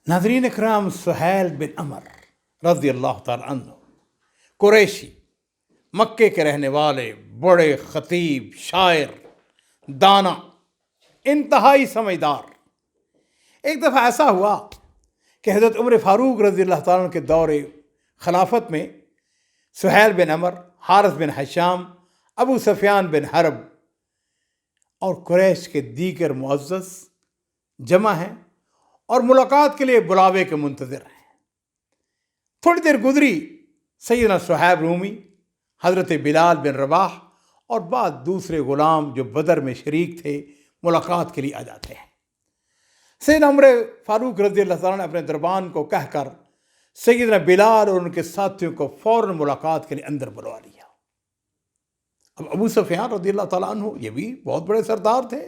ناظرین اکرام، سہیل بن عمر رضی اللہ تعالی عنہ، قریشی، مکے کے رہنے والے، بڑے خطیب، شاعر، دانا، انتہائی سمجھدار۔ ایک دفعہ ایسا ہوا کہ حضرت عمر فاروق رضی اللہ تعالیٰ عنہ کے دور خلافت میں سہیل بن عمر، حارث بن حشام، ابو سفیان بن حرب اور قریش کے دیگر معزز جمع ہیں اور ملاقات کے لیے بلاوے کے منتظر ہیں۔ تھوڑی دیر گزری، سیدنا صہیب رومی، حضرت بلال بن رباح اور بعض دوسرے غلام جو بدر میں شریک تھے ملاقات کے لیے آ جاتے ہیں۔ سیدنا عمر فاروق رضی اللہ تعالیٰ نے اپنے دربان کو کہہ کر سیدنا بلال اور ان کے ساتھیوں کو فوراً ملاقات کے لیے اندر بلوا لیا۔ اب ابو سفیان رضی اللہ تعالیٰ عنہ یہ بھی بہت بڑے سردار تھے،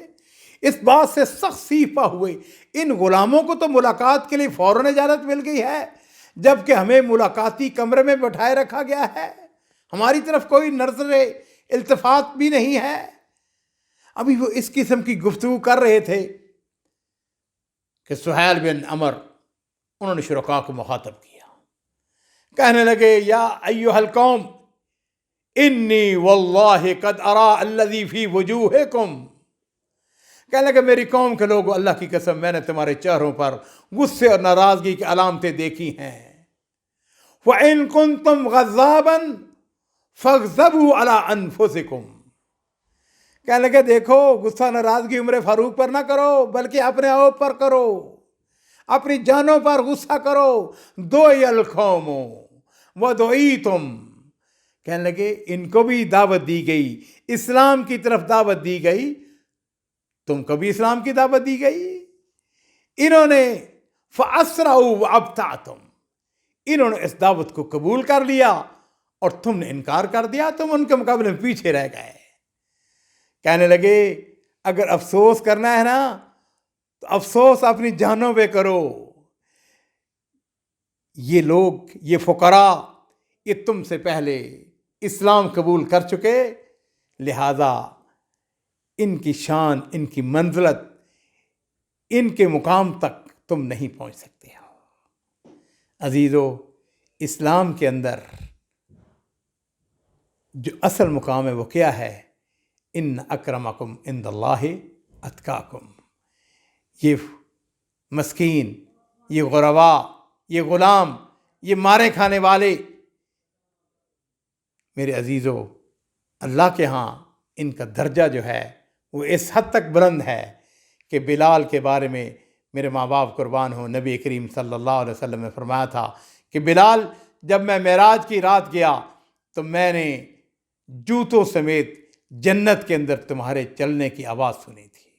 اس بات سے سخت سیپا ہوئے ان غلاموں کو تو ملاقات کے لیے فوراً اجازت مل گئی ہے، جبکہ ہمیں ملاقاتی کمرے میں بٹھائے رکھا گیا ہے، ہماری طرف کوئی نظر التفات بھی نہیں ہے۔ ابھی وہ اس قسم کی گفتگو کر رہے تھے کہ سہیل بن عمر انہوں نے شرکاء کو مخاطب کیا، کہنے لگے یا ایھا القوم انی واللہ قد ارا الذی فی وجوہکم، کہنے لگے میری قوم کے لوگوں، اللہ کی قسم میں نے تمہارے چہروں پر غصے اور ناراضگی کی علامتیں دیکھی ہیں۔ وَإِن كُنتُمْ غَضَّابًا فَاغْضَبُوا عَلَىٰ أَنفُسِكُمْ، کہنے لگے دیکھو، غصہ ناراضگی عمر فاروق پر نہ کرو بلکہ اپنے آپ پر کرو، اپنی جانوں پر غصہ کرو۔ دُعِیَ الْقَوْمُ وَدُعِیتُمْ، کہنے لگے ان کو بھی دعوت دی گئی، اسلام کی طرف دعوت دی گئی، تم کو بھی اسلام کی دعوت دی گئی۔ انہوں نے فَأَسْرَعُوا وَأَبْطَأْتُمْ، انہوں نے اس دعوت کو قبول کر لیا اور تم نے انکار کر دیا، تم ان کے مقابلے میں پیچھے رہ گئے۔ کہنے لگے اگر افسوس کرنا ہے نا تو افسوس اپنی جانوں پہ کرو، یہ لوگ، یہ فقراء، یہ تم سے پہلے اسلام قبول کر چکے، لہذا ان کی شان، ان کی منزلت، ان کے مقام تک تم نہیں پہنچ سکتے ہو۔ عزیزو، اسلام کے اندر جو اصل مقام ہے وہ کیا ہے؟ ان اکرمکم عند اللہ اتقاکم۔ یہ مسکین، یہ غربا، یہ غلام، یہ مارے کھانے والے، میرے عزیزو، اللہ کے ہاں ان کا درجہ جو ہے وہ اس حد تک بلند ہے کہ بلال کے بارے میں میرے ماں باپ قربان ہوں، نبی کریم صلی اللہ علیہ وسلم نے فرمایا تھا کہ بلال، جب میں معراج کی رات گیا تو میں نے جوتوں سمیت جنت کے اندر تمہارے چلنے کی آواز سنی تھی۔